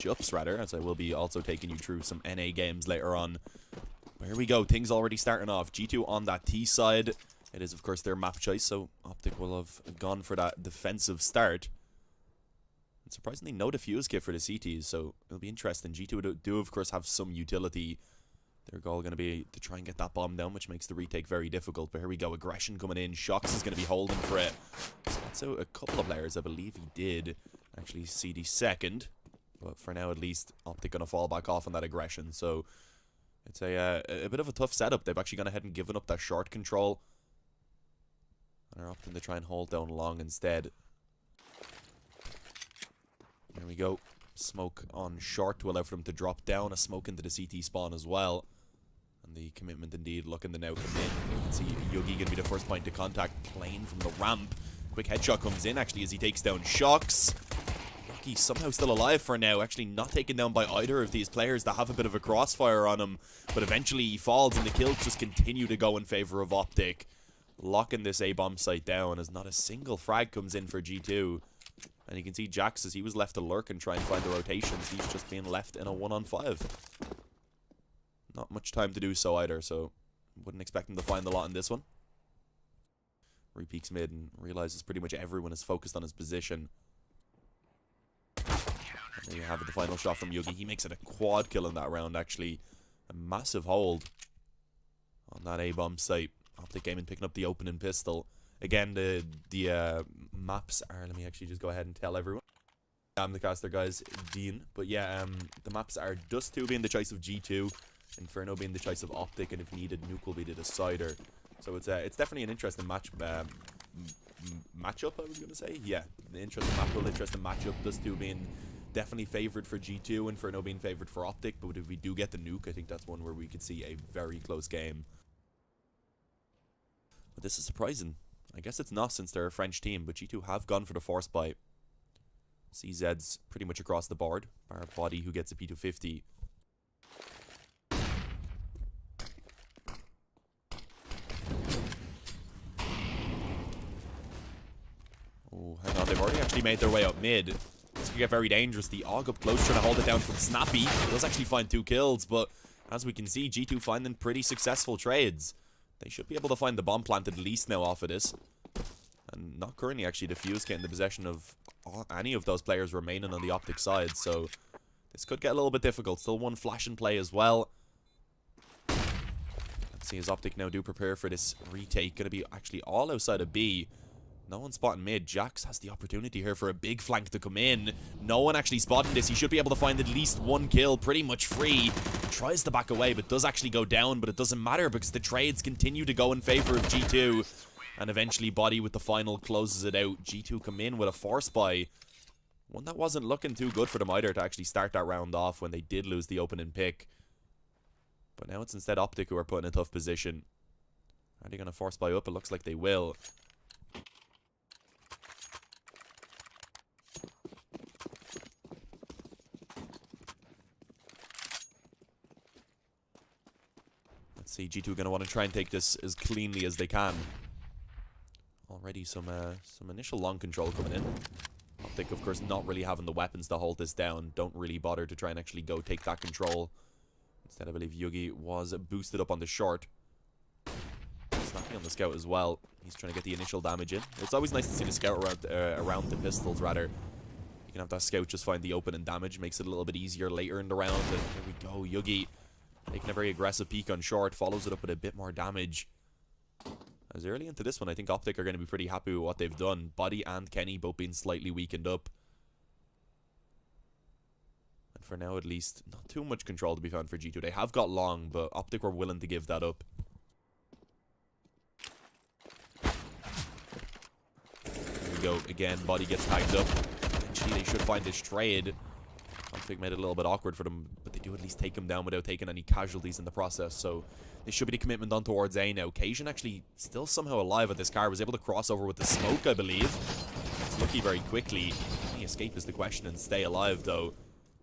matchups, rather, as I will be also taking you through some NA games later on. But here we go, things already starting off. G2 on that T side. It is, of course, their map choice, so Optic will have gone for that defensive start. And surprisingly, no defuse kit for the CTs, so it'll be interesting. G2 do, of course, have some utility. Their goal going to be to try and get that bomb down, which makes the retake very difficult. But here we go, aggression coming in. Shox is going to be holding for it. So a couple of players, I believe he did actually see the second. But for now, at least, Optic going to fall back off on that aggression. So it's a bit of a tough setup. They've actually gone ahead and given up that short control. And are opting to try and hold down long instead. There we go. Smoke on short to allow for them to drop down. A smoke into the CT spawn as well. And the commitment indeed looking to now come in. You can see Yugi going to be the first point of contact. Playing from the ramp. Quick headshot comes in actually as he takes down Shox. Yugi somehow still alive for now. Actually not taken down by either of these players that have a bit of a crossfire on him. But eventually he falls and the kills just continue to go in favor of Optic. Locking this A-bomb site down as not a single frag comes in for G2. And you can see Jax, as he was left to lurk and try and find the rotations, he's just being left in a 1-on-5. Not much time to do so either, so wouldn't expect him to find a lot in this one. Repeaks mid and realizes pretty much everyone is focused on his position. And there you have it, the final shot from Yugi. He makes it a quad kill in that round, actually. A massive hold on that A-bomb site. Optic Gaming picking up the opening pistol. Again, the maps are... Let me actually just go ahead and tell everyone. I'm the caster, guys. Dean. But yeah, the maps are Dust 2 being the choice of G2. Inferno being the choice of Optic. And if needed, Nuke will be the decider. So it's definitely an interesting matchup, I was going to say. Yeah, the interesting matchup. Dust 2 being definitely favored for G2. Inferno being favored for Optic. But if we do get the Nuke, I think that's one where we could see a very close game. But this is surprising. I guess it's not since they're a French team, but G2 have gone for the force buy. CZ's pretty much across the board. Bar Body, who gets a P250. Oh, hang on. They've already actually made their way up mid. This could get very dangerous. The AUG up close trying to hold it down from Snappy. He does actually find 2 kills, but as we can see, G2 finding pretty successful trades. They should be able to find the bomb plant at least now off of this. And not currently actually defuse getting the possession of any of those players remaining on the Optic side. So this could get a little bit difficult. Still one flash and play as well. Let's see as Optic now do prepare for this retake. Going to be actually all outside of B. No one spotting mid. Jax has the opportunity here for a big flank to come in. No one actually spotting this. He should be able to find at least 1 kill pretty much free. Tries to back away, but does actually go down. But it doesn't matter because the trades continue to go in favor of G2. And eventually Body with the final closes it out. G2 come in with a force buy. One that wasn't looking too good for them either to actually start that round off when they did lose the opening pick. But now it's instead Optic who are put in a tough position. Are they going to force buy up? It looks like they will. See, G2 going to want to try and take this as cleanly as they can. Already some initial long control coming in. Optic, of course, not really having the weapons to hold this down. Don't really bother to try and actually go take that control. Instead, I believe Yugi was boosted up on the short. Snappy on the scout as well. He's trying to get the initial damage in. It's always nice to see the scout around the pistols, rather. You can have that scout just find the open and damage. Makes it a little bit easier later in the round. And here we go, Yugi. Taking a very aggressive peek on short, follows it up with a bit more damage. As early into this one, I think Optic are going to be pretty happy with what they've done. Body and Kenny both being slightly weakened up. And for now, at least, not too much control to be found for G2. They have got long, but Optic were willing to give that up. Here we go. Again, Body gets tagged up. Eventually, they should find this trade. Optic made it a little bit awkward for them, but they do at least take him down without taking any casualties in the process. So this should be the commitment on towards A now. Cajun actually still somehow alive at this car. Was able to cross over with the smoke, I believe. It's lucky very quickly. Can he escape is the question and stay alive, though.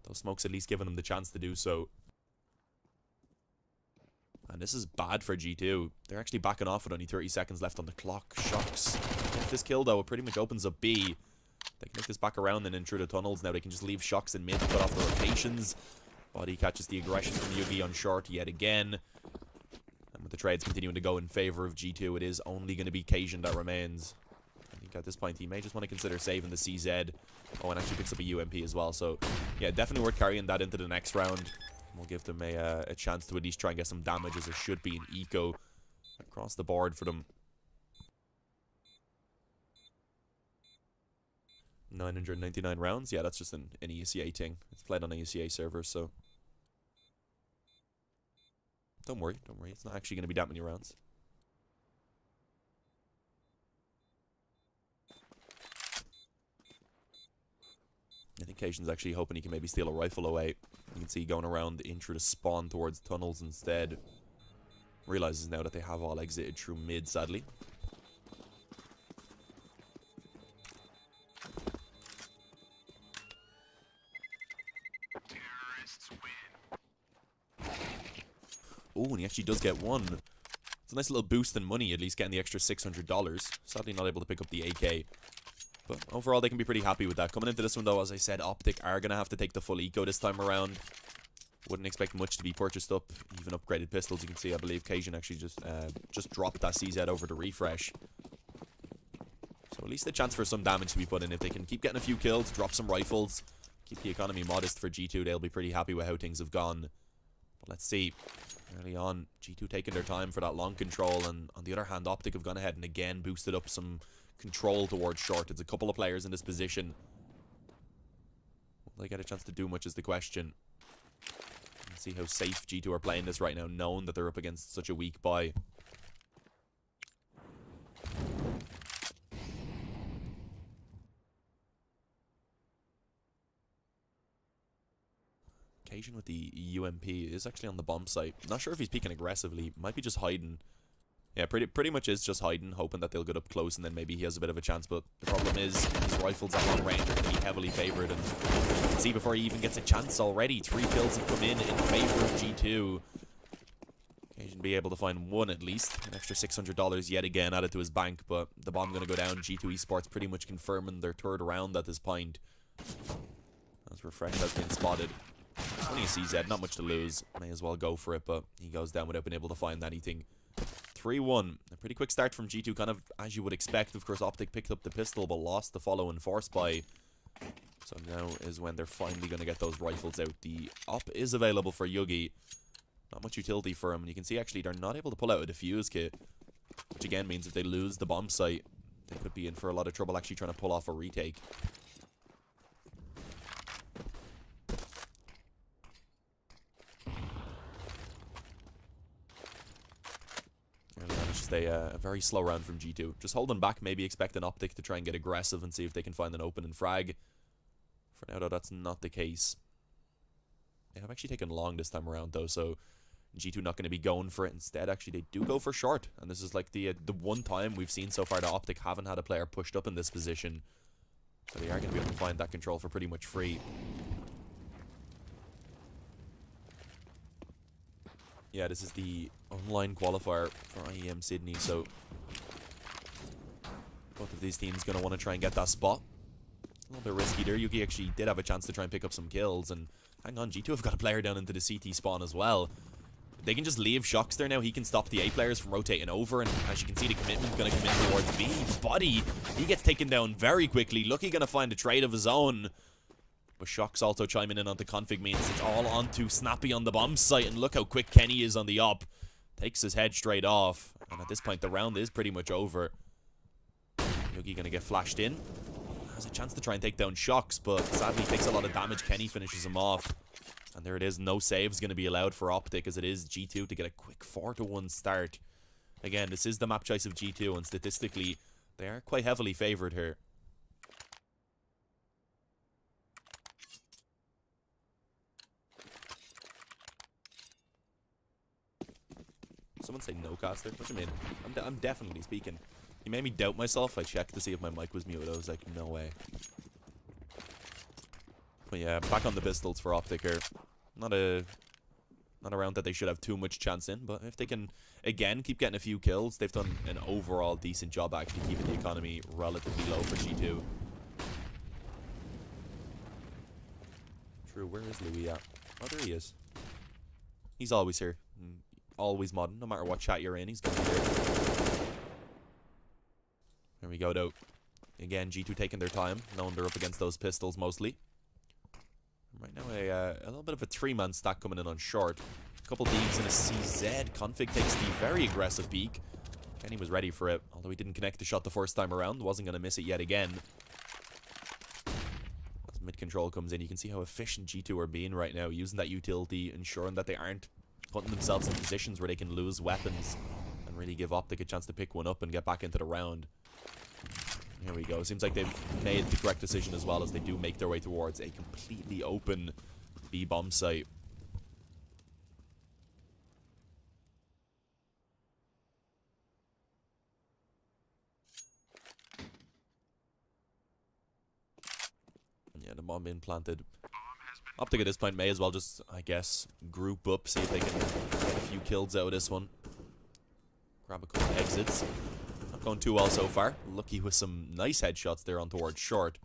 Those smokes at least giving him the chance to do so. And this is bad for G2. They're actually backing off with only 30 seconds left on the clock. Shox. If this kill, though, it pretty much opens up B. They can make this back around and in through the tunnels. Now they can just leave shocks in mid to cut off the rotations. Body catches the aggression from Yugi on short yet again. And with the trades continuing to go in favor of G2, it is only going to be Cajun that remains. I think at this point he may just want to consider saving the CZ. Oh, and actually picks up a UMP as well. So, yeah, definitely worth carrying that into the next round. We'll give them a chance to at least try and get some damage, as there should be an eco across the board for them. 999 rounds. Yeah, that's just an ECA thing. It's played on an ECA server, so don't worry. It's not actually going to be that many rounds. I think Cajun's actually hoping he can maybe steal a rifle away. You can see going around in through the spawn towards tunnels instead. Realizes now that they have all exited through mid, sadly. Oh, and he actually does get one. It's a nice little boost in money, at least getting the extra $600. Sadly not able to pick up the AK. But overall, they can be pretty happy with that. Coming into this one, though, as I said, Optic are going to have to take the full eco this time around. Wouldn't expect much to be purchased up. Even upgraded pistols, you can see, I believe Cajun actually just dropped that CZ over to refresh. So at least a chance for some damage to be put in. If they can keep getting a few kills, drop some rifles, keep the economy modest for G2, they'll be pretty happy with how things have gone. But let's see. Early on, G2 taking their time for that long control, and on the other hand, Optic have gone ahead and again boosted up some control towards short. It's a couple of players in this position. Will they get a chance to do much is the question. Let's see how safe G2 are playing this right now, knowing that they're up against such a weak buy. Cajun with the UMP is actually on the bomb site. Not sure if he's peeking aggressively. Might be just hiding. Yeah, pretty much is just hiding, hoping that they'll get up close and then maybe he has a bit of a chance. But the problem is his rifles at long range are going to be heavily favoured. And you can see before he even gets a chance already, 3 kills have come in favour of G2. Cajun be able to find one at least. An extra $600 yet again added to his bank. But the bomb going to go down. G2 Esports pretty much confirming their 3rd round at this point. As Refresh has been spotted. Only a CZ, not much to lose. May as well go for it, but he goes down without being able to find anything. 3-1. A pretty quick start from G2, kind of as you would expect. Of course, Optic picked up the pistol, but lost the follow-in force buy. So now is when they're finally going to get those rifles out. The op is available for Yugi. Not much utility for him. And you can see, actually, they're not able to pull out a defuse kit. Which, again, means if they lose the bomb site, they could be in for a lot of trouble actually trying to pull off a retake. A very slow round from G2. Just holding back, maybe expect an Optic to try and get aggressive and see if they can find an open and frag. For now, though, that's not the case. They have actually taken long this time around, though, so G2 not going to be going for it. Instead, actually, they do go for short. And this is like the one time we've seen so far that Optic haven't had a player pushed up in this position. So they are going to be able to find that control for pretty much free. Yeah, this is the online qualifier for IEM Sydney, so both of these teams going to want to try and get that spot. A little bit risky there. Yugi actually did have a chance to try and pick up some kills, and hang on, G2 have got a player down into the CT spawn as well. They can just leave shocks there now. He can stop the A players from rotating over, and as you can see, the commitment going to come in towards B. Body, he gets taken down very quickly. Lucky going to find a trade of his own. But Shock's also chiming in onto config means it's all onto Snappy on the bomb site. And look how quick Kenny is on the op. Takes his head straight off. And at this point, the round is pretty much over. Yugi going to get flashed in. Has a chance to try and take down Shocks, but sadly takes a lot of damage. Kenny finishes him off. And there it is. No saves going to be allowed for Optic, as it is G2 to get a quick 4-1 start. Again, this is the map choice of G2, and statistically, they are quite heavily favoured here. Someone say no caster? What do you mean? I'm definitely speaking. You made me doubt myself. I checked to see if my mic was muted. I was like, no way. But yeah, back on the pistols for Optic here. Not a round that they should have too much chance in, but if they can, again, keep getting a few kills, they've done an overall decent job actually keeping the economy relatively low for G2. True, where is Louis at? Oh, there he is. He's always here. Always modding, no matter what chat you're in, he's going to be here. There we go, though. Again, G2 taking their time, knowing they're up against those pistols mostly. Right now, a little bit of a 3-man stack coming in on short. A couple Deegs and a CZ. Config takes the very aggressive peek. Kenny was ready for it, although he didn't connect the shot the first time around. Wasn't going to miss it yet again. As mid-control comes in, you can see how efficient G2 are being right now, using that utility, ensuring that they aren't putting themselves in positions where they can lose weapons and really give Optic a chance to pick one up and get back into the round. Here we go. Seems like they've made the correct decision as well, as they do make their way towards a completely open B-bomb site. Yeah, the bomb being planted. Optic at this point may as well just, I guess, group up, see if they can get a few kills out of this one. Grab a couple exits. Not going too well so far. Lucky with some nice headshots there on towards short.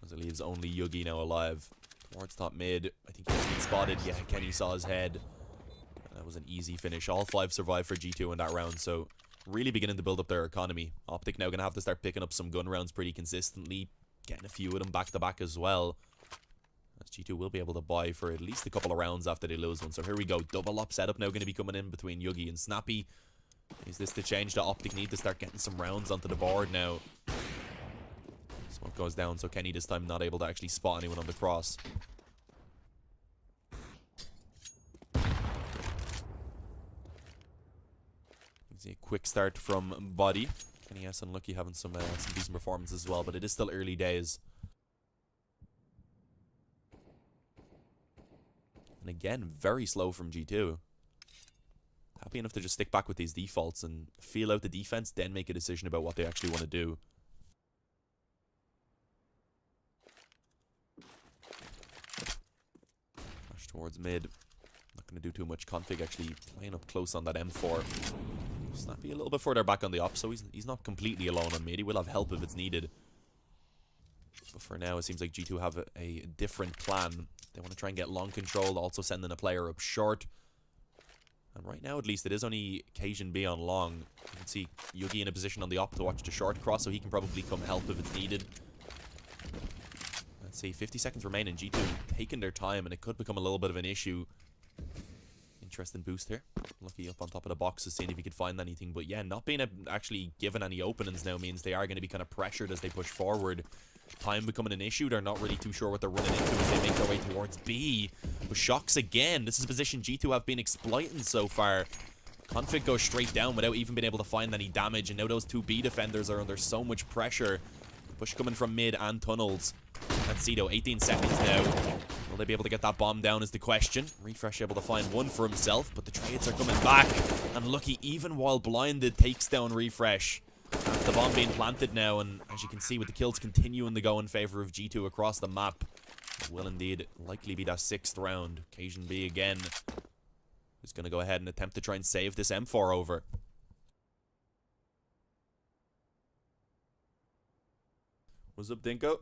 As it leaves only Yugi now alive. Towards top mid. I think he's been spotted. Yeah, Kenny saw his head. That was an easy finish. All 5 survived for G2 in that round, so really beginning to build up their economy. Optic now going to have to start picking up some gun rounds pretty consistently. Getting a few of them back to back as well. As G2 will be able to buy for at least a couple of rounds after they lose one. So here we go. Double up setup now going to be coming in between Yugi and Snappy. Is this the change that Optic need to start getting some rounds onto the board now? Smoke goes down, so Kenny this time not able to actually spot anyone on the cross. You can see a quick start from Body. Kenny S unlucky having some decent performances as well, but it is still early days. And again, very slow from G2. Happy enough to just stick back with these defaults and feel out the defense, then make a decision about what they actually want to do. Flash towards mid. Not going to do too much. Config actually playing up close on that M4. Snappy a little bit further back on the op, so he's not completely alone on mid. He will have help if it's needed. But for now, it seems like G2 have a different plan. They want to try and get long control, also sending a player up short. And right now, at least, it is only Cajun B on long. You can see Yugi in a position on the op to watch the short cross, so he can probably come help if it's needed. Let's see, 50 seconds remaining. G2 taking their time, and it could become a little bit of an issue. Interesting boost here. Lucky up on top of the boxes, seeing if he could find anything. But yeah, not being actually given any openings now means they are going to be kind of pressured as they push forward. Time becoming an issue. They're not really too sure what they're running into as they make their way towards B. But shocks again. This is a position G2 have been exploiting so far. Config goes straight down without even being able to find any damage. And now those 2 B defenders are under so much pressure. Push coming from mid and tunnels. Let's see though, 18 seconds now. Will they be able to get that bomb down is the question. Refresh able to find one for himself, but the trades are coming back. And Lucky, even while blinded, takes down Refresh. The bomb being planted now, and as you can see, with the kills continuing to go in favor of G2 across the map, it will indeed likely be that 6th round. Cajun B again, who's going to go ahead and attempt to try and save this M4 over. What's up, Dinko?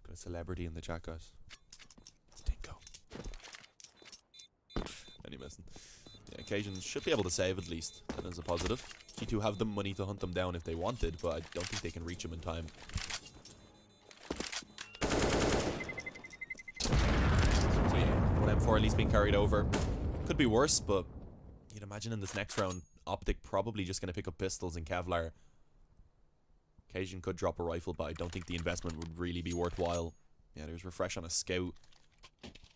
Got a celebrity in the chat, guys. It's Dinko. Any missing. Yeah, Cajun should be able to save at least. That is a positive. G2 have the money to hunt them down if they wanted, but I don't think they can reach them in time. So yeah, one M4 at least being carried over. Could be worse, but you'd imagine in this next round, Optic probably just going to pick up pistols and Kevlar. Cajun could drop a rifle, but I don't think the investment would really be worthwhile. Yeah, there's Refresh on a scout.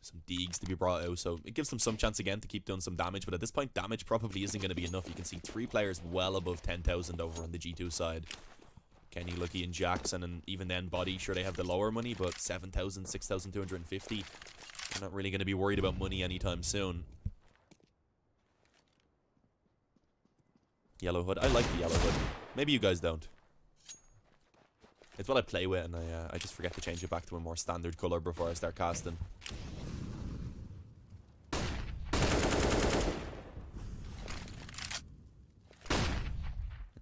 Some Deegs to be brought out, so it gives them some chance again to keep doing some damage, but at this point, damage probably isn't going to be enough. You can see 3 players well above 10,000 over on the G2 side. Kenny, Lucky, and Jackson, and even then, Body, sure they have the lower money, but 7,000, 6,250. They're not really going to be worried about money anytime soon. Yellow hood. I like the yellow hood. Maybe you guys don't. It's what I play with, and I just forget to change it back to a more standard color before I start casting.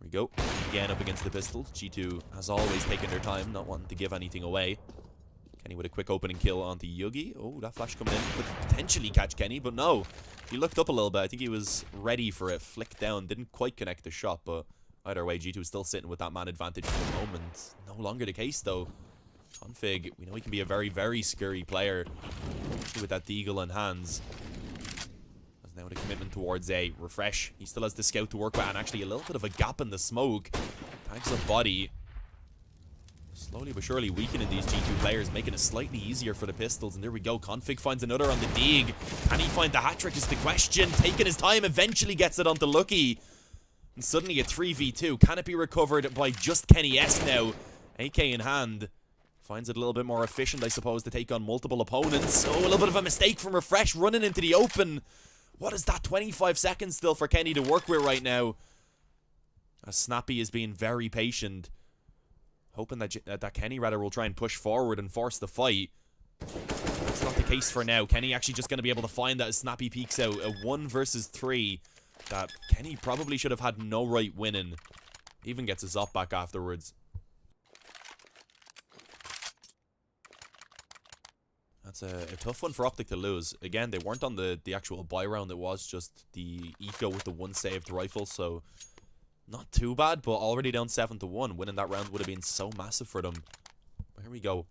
There we go. Again up against the pistols. G2 has always taken their time, not wanting to give anything away. Kenny with a quick opening kill onto Yugi. Oh, that flash coming in. Could potentially catch Kenny, but no. He looked up a little bit. I think he was ready for it. Flicked down. Didn't quite connect the shot, but either way, G2 is still sitting with that man advantage for the moment. No longer the case, though. Config, we know he can be a very, very scary player, especially with that deagle in hands. There's now the commitment towards a refresh. He still has the scout to work with, and actually a little bit of a gap in the smoke. Tags of body. Slowly but surely weakening these G2 players, making it slightly easier for the pistols. And there we go. Config finds another on the dig. Can he find the hat trick is the question. Taking his time, eventually gets it onto Lucky. And suddenly a 3v2. Can it be recovered by just Kenny S now? AK in hand. Finds it a little bit more efficient, I suppose, to take on multiple opponents. Oh, a little bit of a mistake from Refresh running into the open. What is that? 25 seconds still for Kenny to work with right now. As Snappy is being very patient. Hoping that Kenny rather will try and push forward and force the fight. That's not the case for now. Kenny actually just going to be able to find that as Snappy peeks out. A 1 versus 3 that Kenny probably should have had no right winning. Even gets his op back afterwards. That's a tough one for Optic to lose. Again, they weren't on the actual buy round. It was just the eco with the 1 saved rifle, so not too bad, but already down 7-1. Winning that round would have been so massive for them. But here we go.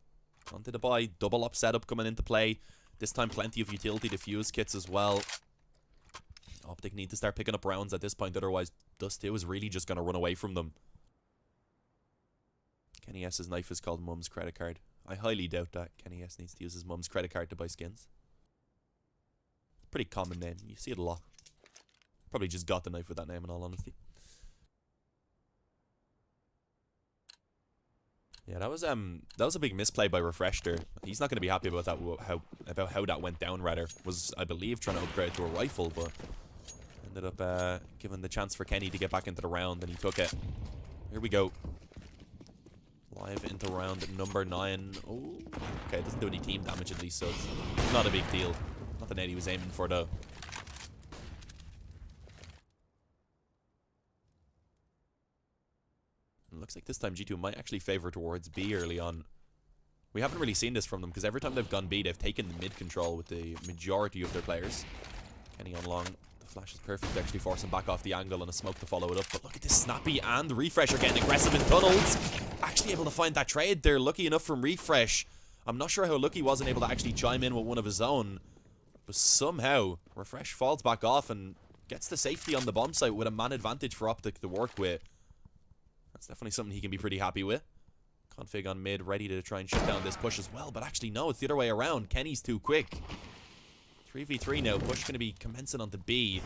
Onto the buy. Double up setup coming into play. This time plenty of utility defuse kits as well. Optic need to start picking up rounds at this point, otherwise Dust 2 is really just going to run away from them. Kenny S's knife is called Mum's credit card. I highly doubt that Kenny S needs to use his mum's credit card to buy skins. Pretty common name. You see it a lot. Probably just got the knife with that name, in all honesty. Yeah, that was a big misplay by Refresh there. He's not going to be happy about that. How that went down. Rather, was I believe trying to upgrade to a rifle, but ended up giving the chance for Kenny to get back into the round, and he took it. Here we go. Live into round number 9. Oh, okay, it doesn't do any team damage at least, so it's not a big deal. Not the net he was aiming for, though. It looks like this time G2 might actually favor towards B early on. We haven't really seen this from them, because every time they've gone B, they've taken the mid control with the majority of their players. Kenny on long. The flash is perfect to actually force him back off the angle, and a smoke to follow it up. But look at this. Snappy and Refresh are getting aggressive in tunnels. Actually able to find that trade there. Lucky enough from Refresh. I'm not sure how Lucky wasn't able to actually chime in with one of his own. But somehow, Refresh falls back off and gets the safety on the bomb site with a man advantage for Optic to work with. That's definitely something he can be pretty happy with. Config on mid, ready to try and shut down this push as well. But actually, no, it's the other way around. Kenny's too quick. 3v3 now. Push going to be commencing onto B.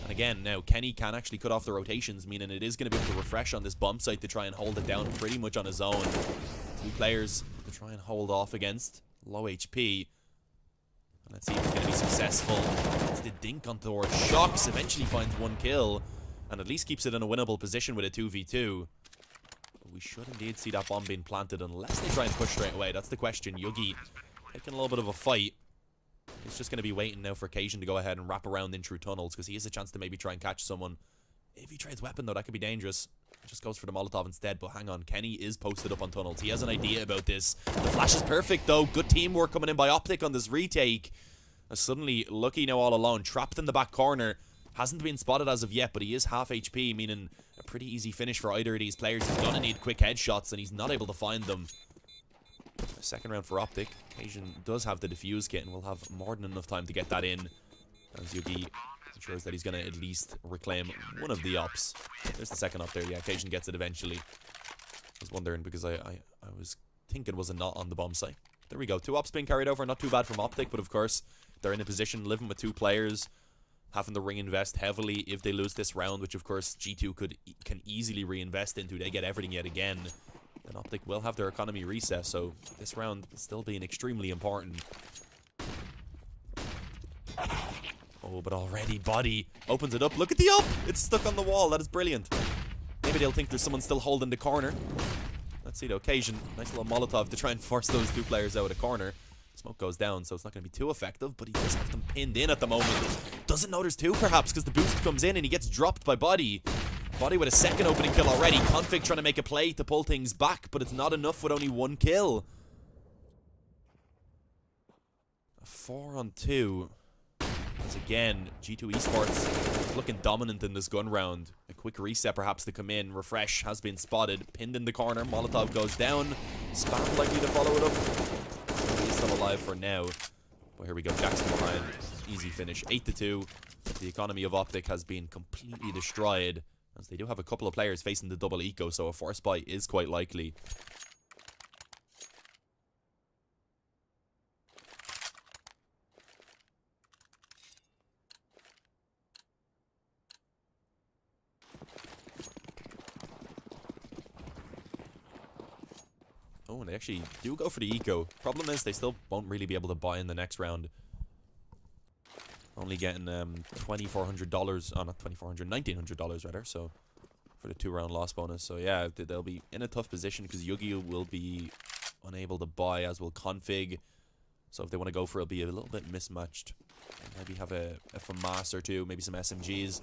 And again, now Kenny can actually cut off the rotations, meaning it is going to be able to refresh on this bomb site to try and hold it down pretty much on his own. 2 players to try and hold off against. Low HP. And let's see if he's going to be successful. It's the dink on towards Shocks. Eventually finds 1 kill. And at least keeps it in a winnable position with a 2v2. But we should indeed see that bomb being planted unless they try and push straight away. That's the question. Yugi taking a little bit of a fight. He's just going to be waiting now for Cajun to go ahead and wrap around in through tunnels, because he has a chance to maybe try and catch someone. If he trades weapon, though, that could be dangerous. He just goes for the Molotov instead, but hang on. Kenny is posted up on tunnels. He has an idea about this. The flash is perfect, though. Good teamwork coming in by Optic on this retake. Suddenly, Lucky now all alone, trapped in the back corner. Hasn't been spotted as of yet, but he is half HP, meaning a pretty easy finish for either of these players. He's going to need quick headshots, and he's not able to find them. Second round for Optic. Asian does have the defuse kit and will have more than enough time to get that in, as Yugi ensures that he's going to at least reclaim one of the ops. There's the second op there. Yeah, Cajun gets it eventually. I was wondering because I was thinking was it not on the bomb site. There we go. 2 ops being carried over. Not too bad from Optic, but of course they're in a position living with 2 players, having to reinvest heavily if they lose this round, which of course G2 can easily reinvest into. They get everything yet again. And Optic will have their economy reset, so this round still being extremely important. Oh, but already Body opens it up. Look at the up! It's stuck on the wall. That is brilliant. Maybe they'll think there's someone still holding the corner. Let's see the occasion. Nice little Molotov to try and force those 2 players out of the corner. Smoke goes down, so it's not going to be too effective, but he does have them pinned in at the moment. Doesn't know there's 2, perhaps, because the boost comes in and he gets dropped by Body. Body with a second opening kill already. Config trying to make a play to pull things back, but it's not enough with only one kill. A 4-on-2. As again, G2 Esports looking dominant in this gun round. A quick reset perhaps to come in. Refresh has been spotted. Pinned in the corner. Molotov goes down. Spam likely to follow it up. He's still alive for now. But here we go. Jackson behind. Easy finish. 8-2. The economy of Optic has been completely destroyed, as they do have a couple of players facing the double eco, so a force buy is quite likely. Oh, and they actually do go for the eco. Problem is, they still won't really be able to buy in the next round. Only getting $2,400, oh not $2,400, $1,900 rather, so for the 2-round loss bonus. So yeah, they'll be in a tough position because Yugi will be unable to buy, as will Config. So if they want to go for it, it'll be a little bit mismatched. Maybe have a FAMAS or two, maybe some SMGs.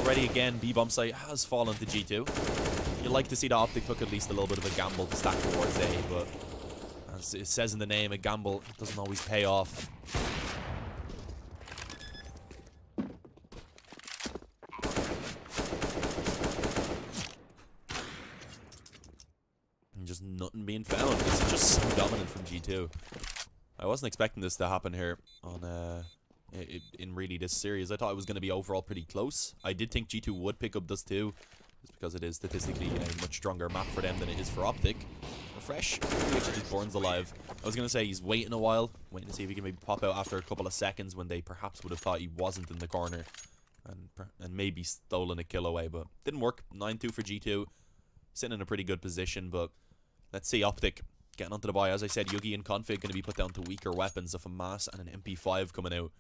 Already again, B-bomb site has fallen to G2. You like to see the Optic took at least a little bit of a gamble to stack towards A, but as it says in the name, a gamble doesn't always pay off. Just nothing being found. This is just so dominant from G2. I wasn't expecting this to happen here on in really this series. I thought it was going to be overall pretty close. I did think G2 would pick up this too, just because it is statistically a much stronger map for them than it is for Optic. Refresh, he actually just burns alive. I was going to say he's waiting a while, waiting to see if he can maybe pop out after a couple of seconds when they perhaps would have thought he wasn't in the corner and maybe stolen a kill away, but didn't work. 9-2 for G2, sitting in a pretty good position, but let's see Optic getting onto the buy. As I said, Yugi and Config going to be put down to weaker weapons of a FAMAS and an MP5 coming out.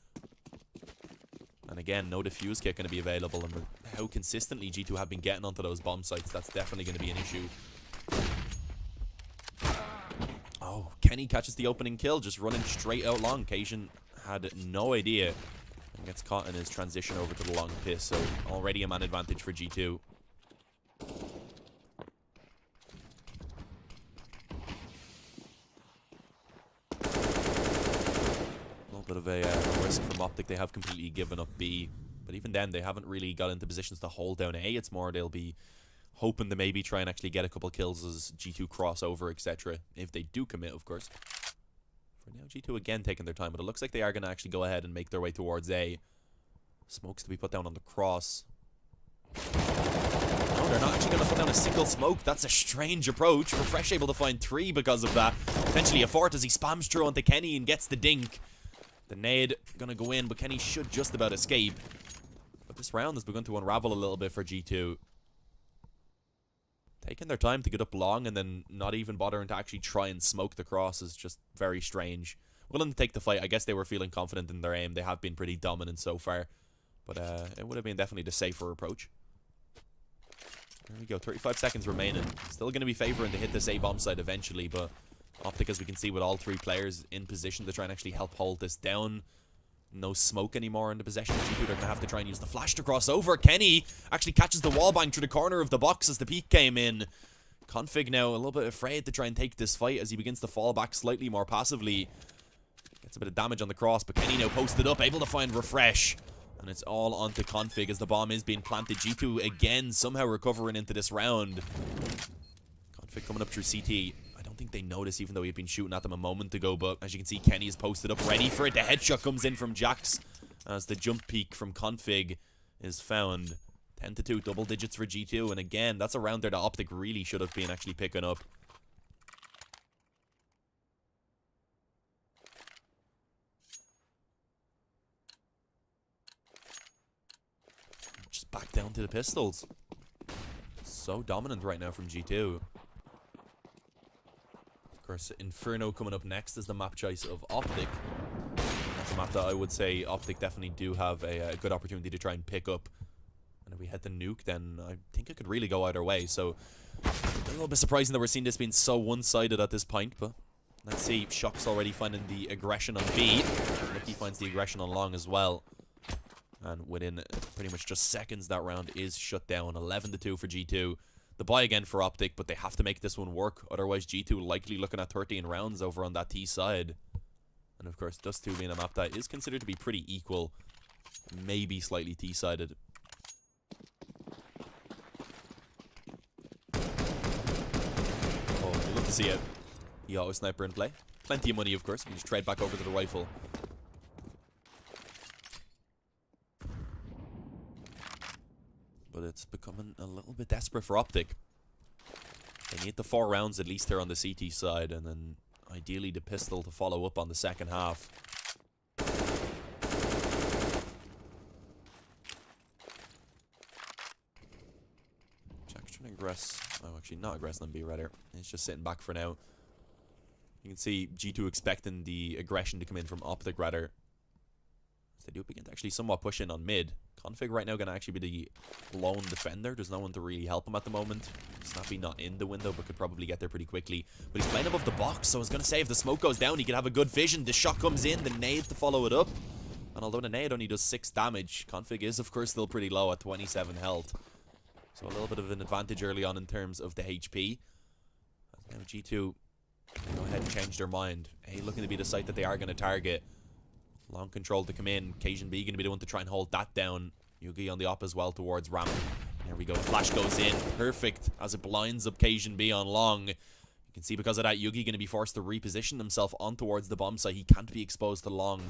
And again, no defuse kit going to be available. And how consistently G2 have been getting onto those bomb sites, that's definitely going to be an issue. Oh, Kenny catches the opening kill, just running straight out long. Cajun had no idea and gets caught in his transition over to the long piss. So already a man advantage for G2. Bit of a risk from Optic. They have completely given up B, but even then they haven't really got into positions to hold down A. It's more they'll be hoping to maybe try and actually get a couple kills as G2 cross over, etc. If they do commit, of course. For now, G2 again taking their time, but it looks like they are going to actually go ahead and make their way towards A. Smokes to be put down on the cross. No, they're not actually going to put down a single smoke. That's a strange approach. Refresh able to find 3 because of that. Potentially a 4th as he spams through onto Kenny and gets the dink. The nade gonna go in, but Kenny should just about escape. But this round has begun to unravel a little bit for G2. Taking their time to get up long and then not even bothering to actually try and smoke the cross is just very strange. Willing to take the fight. I guess they were feeling confident in their aim. They have been pretty dominant so far. But it would have been definitely the safer approach. There we go, 35 seconds remaining. Still going to be favoring to hit this A-bomb site eventually, but Optic, as we can see, with all 3 players in position to try and actually help hold this down. No smoke anymore in the possession of G2. They're going to have to try and use the flash to cross over. Kenny actually catches the wallbang through the corner of the box as the peek came in. Config now a little bit afraid to try and take this fight as he begins to fall back slightly more passively. Gets a bit of damage on the cross, but Kenny now posted up, able to find Refresh. And it's all onto Config as the bomb is being planted. G2 again somehow recovering into this round. Config coming up through CT. I don't think they notice, even though he had been shooting at them a moment ago. But as you can see, Kenny is posted up, ready for it. The headshot comes in from Jax as the jump peak from Config is found. 10-2, double digits for G2. And again, that's a round there that Optic really should have been actually picking up. Just back down to the pistols. So dominant right now from G2. Of course, Inferno coming up next is the map choice of Optic. That's a map that I would say Optic definitely do have a good opportunity to try and pick up. And if we hit the nuke, then I think it could really go either way. So, a little bit surprising that we're seeing this being so one-sided at this point, but let's see. Shock's already finding the aggression on B. Lucky finds the aggression on long as well. And within pretty much just seconds, that round is shut down. 11-2 for G2. The buy again for Optic, but they have to make this one work. Otherwise, G2 likely looking at 13 rounds over on that T side. And of course, Dust 2 being a map that is considered to be pretty equal. Maybe slightly T-sided. Oh, you love to see it. The auto sniper in play. Plenty of money, of course. You can just trade back over to the rifle. But it's becoming a little bit desperate for Optic. They need the 4 rounds at least here on the CT side, and then ideally the pistol to follow up on the second half. Jack's trying to aggress. Oh, actually not aggressing on B rather. He's just sitting back for now. You can see G2 expecting the aggression to come in from Optic rather. They do begin to actually somewhat push in on mid. Config right now going to actually be the lone defender. There's no one to really help him at the moment. Snappy not in the window, but could probably get there pretty quickly. But he's playing above the box, so I was going to say if the smoke goes down, he could have a good vision. The shot comes in, the nade to follow it up. And although the nade only does 6 damage, Config is, of course, still pretty low at 27 health. So a little bit of an advantage early on in terms of the HP. Now G2 go ahead and change their mind. A looking to be the site that they are going to target. Long control to come in. Cajun B going to be the one to try and hold that down. Yugi on the op as well towards Ram. There we go. Flash goes in. Perfect as it blinds up Cajun B on long. You can see because of that, Yugi going to be forced to reposition himself on towards the bomb site. He can't be exposed to long.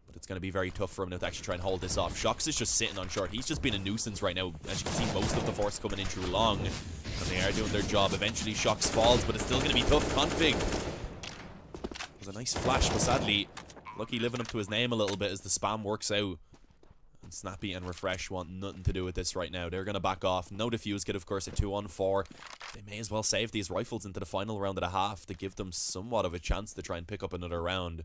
But it's going to be very tough for him now to actually try and hold this off. Shox is just sitting on short. He's just been a nuisance right now. As you can see, most of the force coming in through long. And they are doing their job. Eventually, Shox falls, but it's still going to be tough. Config. It was a nice flash, but sadly, Lucky living up to his name a little bit as the spam works out. And Snappy and Refresh want nothing to do with this right now. They're going to back off. No defuse kit, of course, a 2-on-4. They may as well save these rifles into the final round of the half to give them somewhat of a chance to try and pick up another round.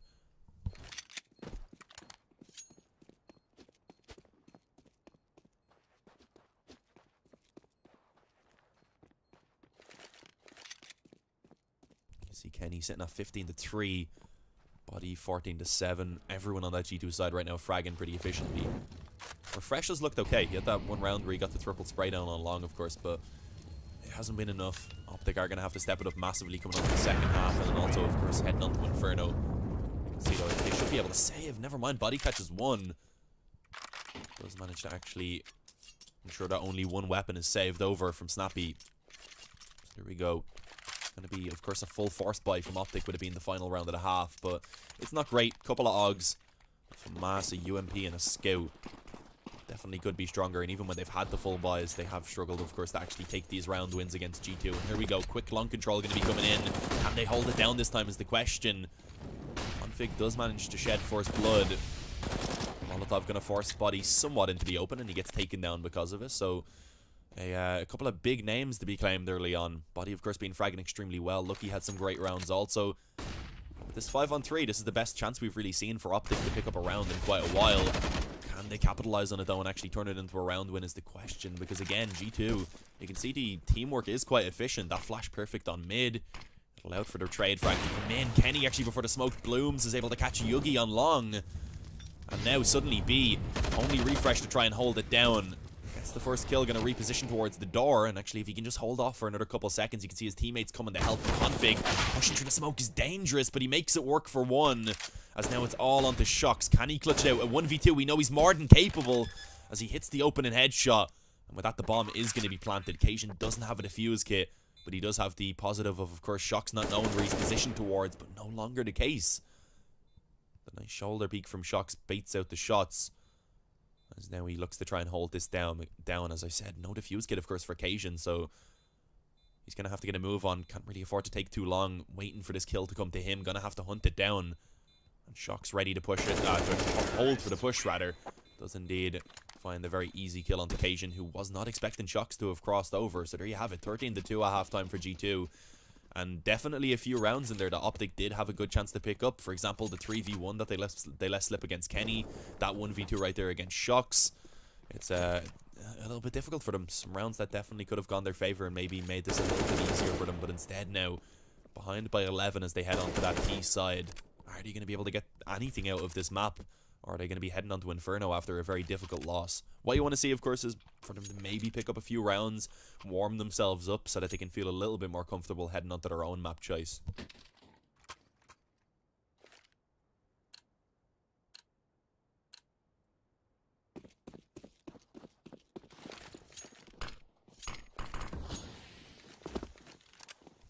You see Kenny sitting at 15-3. Body 14-7. Everyone on that G2 side right now fragging pretty efficiently. Refresh has looked okay. He had that one round where he got the triple spray down on long, of course, but it hasn't been enough. Optic are going to have to step it up massively coming up in the second half, and then also, of course, heading on to Inferno. See, though, they should be able to save. Never mind, body catches 1. Does manage to actually ensure that only 1 weapon is saved over from Snappy. So there we go. Going to be, of course, a full force buy from Optic would have been the final round of the half, but it's not great. Couple of Ogs from Mass, a UMP, and a Scout. Definitely could be stronger, and even when they've had the full buys, they have struggled, of course, to actually take these round wins against G2. And here we go. Quick long control going to be coming in. Can they hold it down this time is the question. Config does manage to shed first blood. Molotov going to force Body somewhat into the open, and he gets taken down because of it, so a couple of big names to be claimed early on. Body, of course, being fragging extremely well. Lucky had some great rounds also. With this 5-on-3, this is the best chance we've really seen for Optic to pick up a round in quite a while. Can they capitalize on it, though, and actually turn it into a round win is the question. Because, again, G2, you can see the teamwork is quite efficient. That flash perfect on mid. It allowed for their trade frag to come in. Kenny, actually, before the smoke blooms, is able to catch Yugi on long. And now, suddenly, B, only Refresh to try and hold it down. The first kill, going to reposition towards the door, and actually if he can just hold off for another couple seconds, you can see his teammates coming to help. Config pushing through the smoke is dangerous, but he makes it work for 1, as now it's all onto Shox. Can he clutch it out? At 1v2, we know he's more than capable as he hits the opening headshot, and with that the bomb is going to be planted. Cajun doesn't have a defuse kit, but he does have the positive of course, Shox not knowing where he's positioned towards, but no longer the case. The nice shoulder peek from Shox baits out the shots. As now he looks to try and hold this down, as I said. No defuse kit, of course, for Cajun, so he's going to have to get a move on. Can't really afford to take too long waiting for this kill to come to him. Going to have to hunt it down. And Shock's ready to push it. To hold for the push, rather. Does indeed find the very easy kill on Cajun, who was not expecting Shox to have crossed over. So there you have it. 13-2 at halftime for G2. And definitely a few rounds in there that Optic did have a good chance to pick up. For example, the 3v1 that they let slip against Kenny. That 1v2 right there against Shox. It's a little bit difficult for them. Some rounds that definitely could have gone their favor and maybe made this a little bit easier for them. But instead now, behind by 11 as they head onto that T side. Are they going to be able to get anything out of this map? Or are they going to be heading onto Inferno after a very difficult loss? What you want to see, of course, is for them to maybe pick up a few rounds, warm themselves up so that they can feel a little bit more comfortable heading onto their own map choice.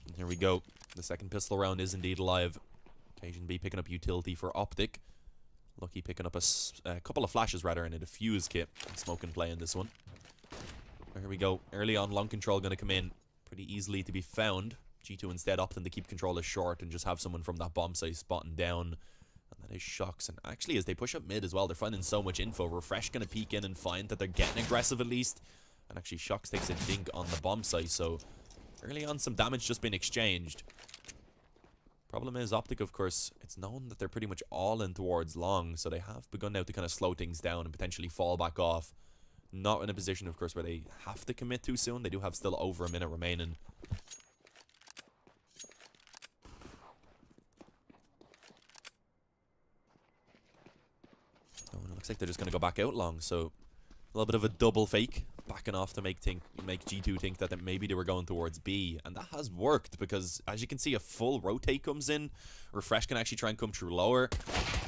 And here we go. The second pistol round is indeed live. Cajun B picking up utility for Optic. Lucky picking up a couple of flashes, rather, in a defuse kit. Smoke and play in this one. Here we go. Early on, long control going to come in pretty easily to be found. G2 instead opting to keep control as short and just have someone from that bomb site spotting down. And that is Shocks. And actually, as they push up mid as well, they're finding so much info. Refresh going to peek in and find that they're getting aggressive at least. And actually, Shocks takes a dink on the bomb site. So early on, some damage just been exchanged. Problem is, Optic, of course, it's known that they're pretty much all in towards long, so they have begun now to kind of slow things down and potentially fall back off. Not in a position, of course, where they have to commit too soon. They do have still over a minute remaining. Oh, and it looks like they're just going to go back out long, so a little bit of a double fake. Backing off to make G2 think that maybe they were going towards B. And that has worked because, as you can see, a full rotate comes in. Refresh can actually try and come through lower.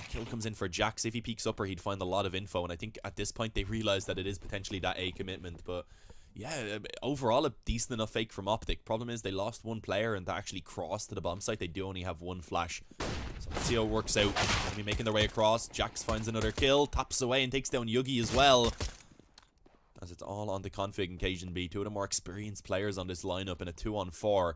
Kill comes in for Jax. If he peeks upper, he'd find a lot of info. And I think at this point they realize that it is potentially that A commitment. But yeah, overall a decent enough fake from Optic. Problem is they lost one player and to actually cross to the bomb site, they do only have one flash. So let's see how it works out. They'll be making their way across. Jax finds another kill. Taps away and takes down Yugi as well. As it's all on the config and Cajun B. Two of the more experienced players on this lineup in a 2-on-4.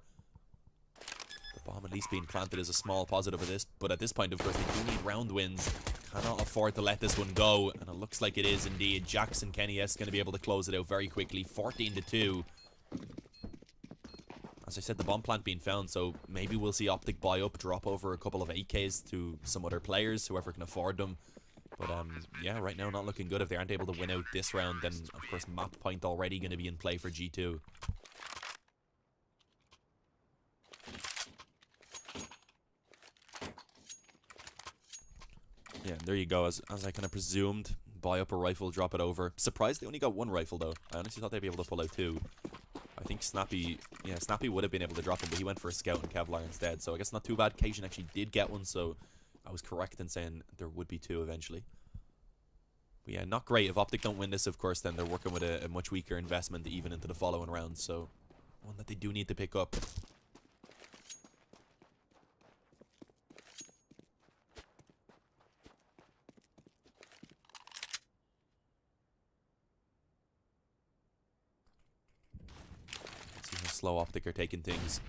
The bomb at least being planted is a small positive of this. But at this point, of course, they do need round wins. Cannot afford to let this one go. And it looks like it is indeed. Jackson Kenny S going to be able to close it out very quickly. 14-2. As I said, the bomb plant being found. So maybe we'll see Optic buy up, drop over a couple of AKs to some other players, whoever can afford them. But, yeah, right now not looking good. If they aren't able to win out this round, then, of course, map point already going to be in play for G2. Yeah, there you go. As I kind of presumed, buy up a rifle, drop it over. Surprised they only got one rifle, though. I honestly thought they'd be able to pull out two. I think Snappy would have been able to drop him, but he went for a Scout and Kevlar instead. So I guess not too bad. Cajun actually did get one, so I was correct in saying there would be two eventually. But yeah, not great. If Optic don't win this, of course, then they're working with a much weaker investment even into the following rounds. So one that they do need to pick up. Let's see how slow Optic are taking things.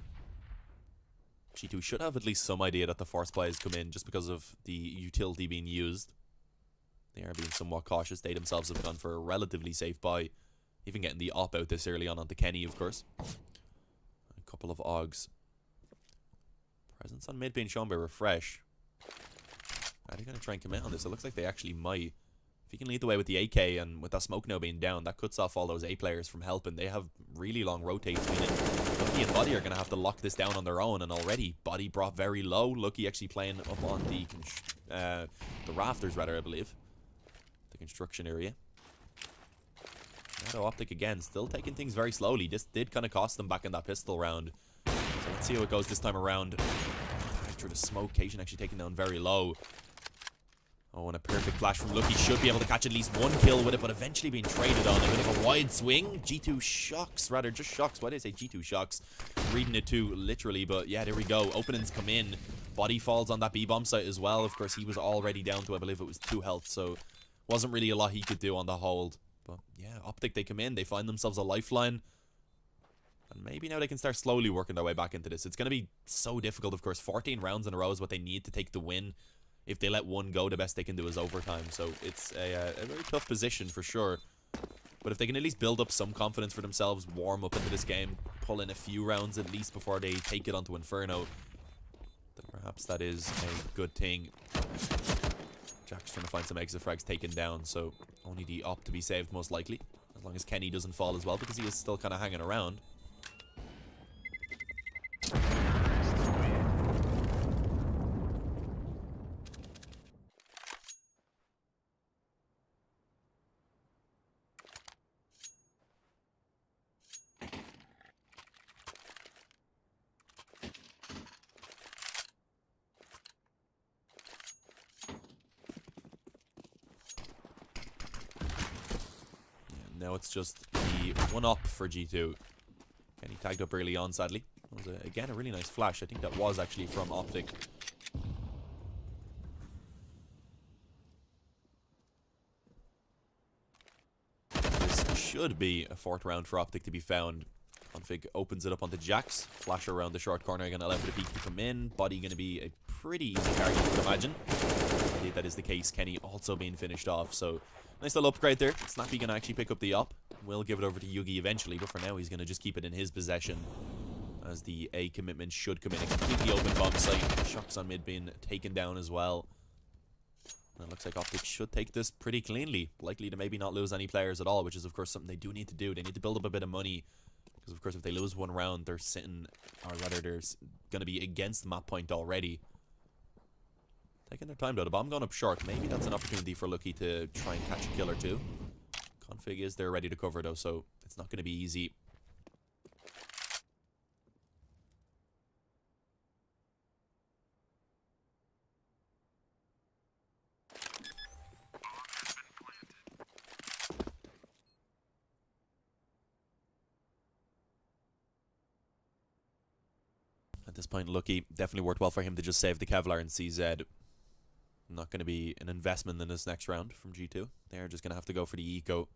G2 should have at least some idea that the force buys come in just because of the utility being used. They are being somewhat cautious. They themselves have gone for a relatively safe buy. Even getting the op out this early on onto Kenny, of course. A couple of Augs. Presence on mid being shown by Refresh. Are they going to try and commit on this? It looks like they actually might. If he can lead the way with the AK and with that smoke now being down, that cuts off all those A players from helping. They have really long rotates, meaning Lucky and Buddy are going to have to lock this down on their own. And already, Buddy brought very low. Lucky actually playing up on the rafters, rather, I believe. The construction area. Now Optic again, still taking things very slowly. This did kind of cost them back in that pistol round. So let's see how it goes this time around. Through the smoke, Cajun actually taken down very low. Oh, and a perfect flash from Lucky. Should be able to catch at least one kill with it, but eventually being traded on. A bit of a wide swing. G2 Shocks, rather, just Shocks. Why did I say G2 Shocks? Reading it too, literally, but yeah, there we go. Openings come in. Body falls on that B-bomb site as well. Of course, he was already down to, I believe it was 2 health, so wasn't really a lot he could do on the hold. But yeah, Optic, they come in. They find themselves a lifeline. And maybe now they can start slowly working their way back into this. It's going to be so difficult, of course. 14 rounds in a row is what they need to take the win. If they let one go, the best they can do is overtime. So it's a very tough position for sure. But if they can at least build up some confidence for themselves, warm up into this game, pull in a few rounds at least before they take it onto Inferno, then perhaps that is a good thing. Jack's trying to find some exit frags taken down, so only the op to be saved most likely. As long as Kenny doesn't fall as well, because he is still kind of hanging around. now it's just the 1-up for G2. Kenny tagged up early on, sadly. That was, again, a really nice flash. I think that was actually from Optic. This should be a 4th round for Optic to be found. Config opens it up onto Jax. Flash around the short corner, going to allow for the peak to come in. Body going to be a pretty easy target, you would imagine. Indeed, that is the case. Kenny also being finished off, so nice little upgrade there. Snappy going to actually pick up the op. Will give it over to Yugi eventually, but for now he's going to just keep it in his possession, as the A commitment should come in. A completely open bomb site. Shocks on mid being taken down as well. And it looks like Optic should take this pretty cleanly. Likely to maybe not lose any players at all, which is of course something they do need to do. They need to build up a bit of money. Because of course if they lose one round, they're sitting, or rather they're going to be against map point already. Taking their time though. The bomb going up short. Maybe that's an opportunity for Lucky to try and catch a kill or two. Config is there ready to cover though, so it's not going to be easy. At this point, Lucky, definitely worked well for him to just save the Kevlar and CZ. Not going to be an investment in this next round from G2. They're just going to have to go for the eco.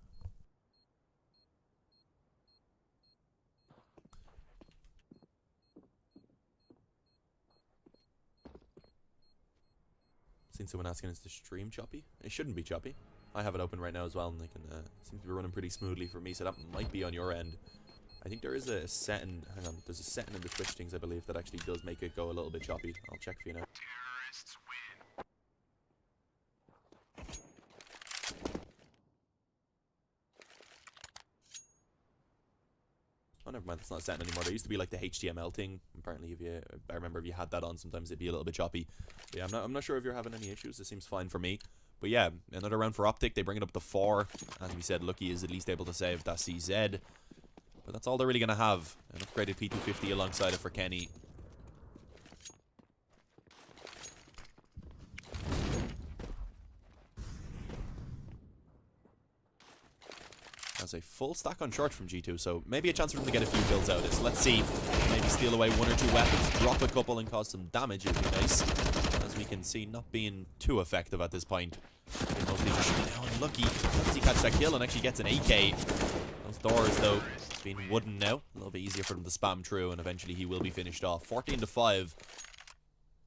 Seen someone asking, is the stream choppy? It shouldn't be choppy. I have it open right now as well, and it can seems to be running pretty smoothly for me, so that might be on your end. I think there is a setting, hang on, there's a setting in the Twitch things, I believe, that actually does make it go a little bit choppy. I'll check for you now. Oh, never mind, that's not a setting anymore. There used to be like the HTML thing. Apparently, I remember if you had that on, sometimes it'd be a little bit choppy. But yeah, I'm not sure if you're having any issues. It seems fine for me. But yeah, another round for Optic. They bring it up to 4. As we said, Lucky is at least able to save that CZ. But that's all they're really going to have. An upgraded P250 alongside it for Kenny. That's a full stack on short from G2, so maybe a chance for them to get a few kills out of this. Let's see. Maybe steal away 1 or 2 weapons, drop a couple and cause some damage. It would be nice. As we can see, not being too effective at this point. Mostly just shooting down. Lucky. Does he catch that kill and actually gets an AK? Those doors, though, being wooden now. A little bit easier for them to spam through, and eventually he will be finished off. 14-5.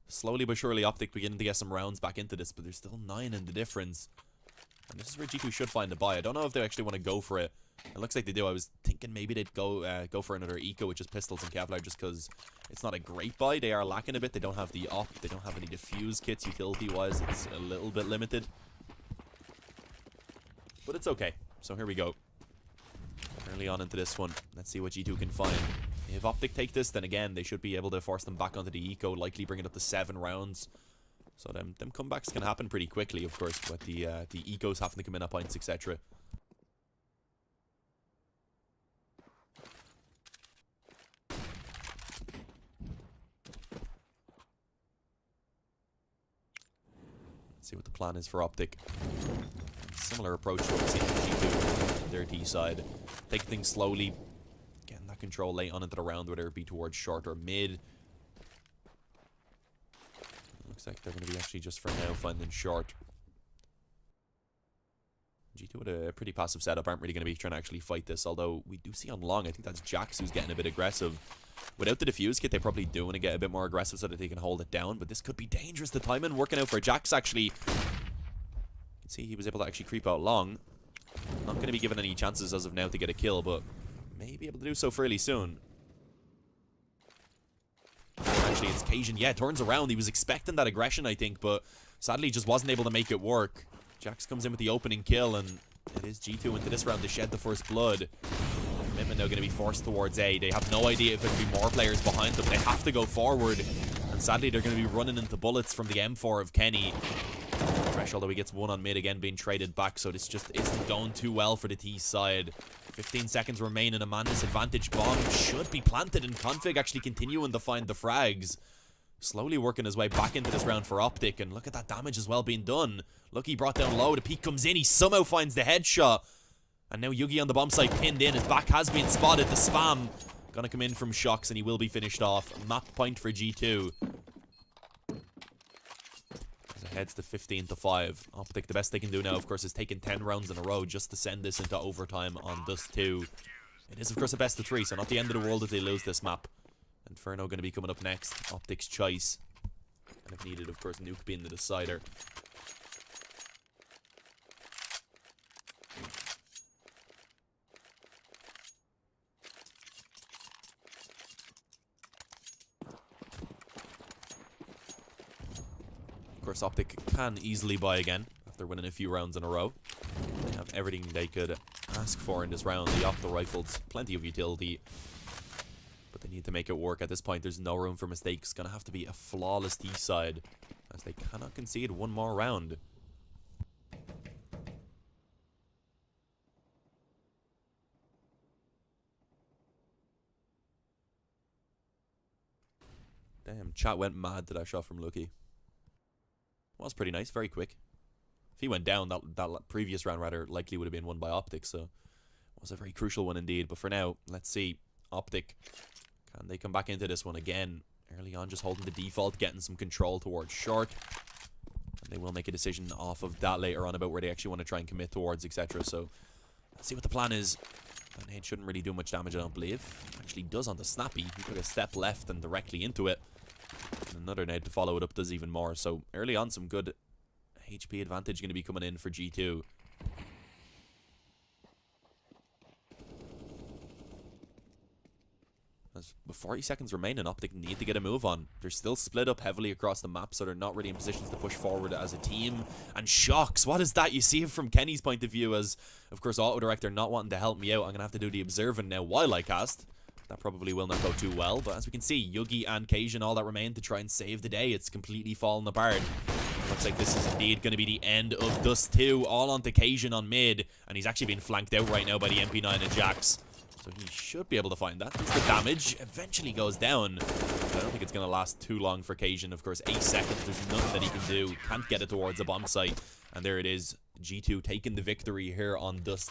Slowly but surely, Optic beginning to get some rounds back into this, but there's still 9 in the difference. And this is where G2 should find a buy. I don't know if they actually want to go for it. It looks like they do. I was thinking maybe they'd go for another eco, which is pistols and Kevlar, just because it's not a great buy. They are lacking a bit. They don't have the op. They don't have any defuse kits utility-wise. It's a little bit limited. But it's okay. So here we go. Early on into this one. Let's see what G2 can find. If Optic take this, then again, they should be able to force them back onto the eco, likely bring it up to 7 rounds. So them comebacks can happen pretty quickly, of course, with the ecos having to come in at points, etc. Let's see what the plan is for Optic. Similar approach to what we've seen from G2 their T side. Take things slowly, getting that control late on into the round, whether it be towards short or mid. Looks like they're going to be actually just for now finding short. G2 with a pretty passive setup aren't really going to be trying to actually fight this, although we do see on long, I think that's Jax who's getting a bit aggressive. Without the defuse kit, they probably do want to get a bit more aggressive so that they can hold it down, but this could be dangerous. The timing working out for Jax actually. You can see he was able to actually creep out long. Not going to be given any chances as of now to get a kill, but may be able to do so fairly soon. Actually, it's Cajun. Yeah, turns around. He was expecting that aggression, I think, but sadly just wasn't able to make it work. Jax comes in with the opening kill, and it is G2 into this round to shed the first blood. Commitment now going to be forced towards A. They have no idea if there could be more players behind them. They have to go forward, and sadly they're going to be running into bullets from the M4 of Kenny. Threshold, though, he gets 1 on mid again, being traded back, so this just isn't going too well for the T side. 15 seconds remain, and a man disadvantage bomb should be planted, and Config actually continuing to find the frags. Slowly working his way back into this round for Optic, and look at that damage as well being done. Lucky brought down low, the peak comes in, he somehow finds the headshot. And now Yugi on the bomb site pinned in. His back has been spotted. The spam gonna come in from Shocks, and he will be finished off. Map point for G2. As it heads to 15-5. Optic, the best they can do now, of course, is taking 10 rounds in a row just to send this into overtime on Dust 2. It is, of course, a best of 3, so not the end of the world if they lose this map. Inferno going to be coming up next. Optic's choice. And if needed, of course, Nuke being the decider. Of course, Optic can easily buy again after winning a few rounds in a row. They have everything they could ask for in this round. The Opto rifles, plenty of utility, but they need to make it work. At this point, there's no room for mistakes. Gonna have to be a flawless T side, as they cannot concede one more round. Damn, chat went mad to that shot from Lucky. Was pretty nice, very quick. If he went down, that previous round rather likely would have been won by Optic, so it was a very crucial one indeed. But for now, let's see. Optic, can they come back into this one again? Early on, just holding the default, getting some control towards short. And they will make a decision off of that later on about where they actually want to try and commit towards, etc. So, let's see what the plan is. That nade shouldn't really do much damage, I don't believe. Actually does on the Snappy. He took a step left and directly into it. And another nade to follow it up does even more. So early on, some good HP advantage going to be coming in for G2. As with 40 seconds remaining, Optic need to get a move on. They're still split up heavily across the map, so they're not really in positions to push forward as a team. And Shocks, what is that? You see it from Kenny's point of view as, of course, Auto Director not wanting to help me out. I'm going to have to do the observing now while I cast. That probably will not go too well, but as we can see, Yugi and Cajun, all that remain to try and save the day. It's completely fallen apart. Looks like this is indeed going to be the end of Dust 2, all onto Cajun on mid, and he's actually being flanked out right now by the MP9 and Jax. So he should be able to find that. The damage eventually goes down. But I don't think it's going to last too long for Cajun. Of course, 8 seconds, there's nothing that he can do. Can't get it towards the bomb site. And there it is, G2 taking the victory here on Dust.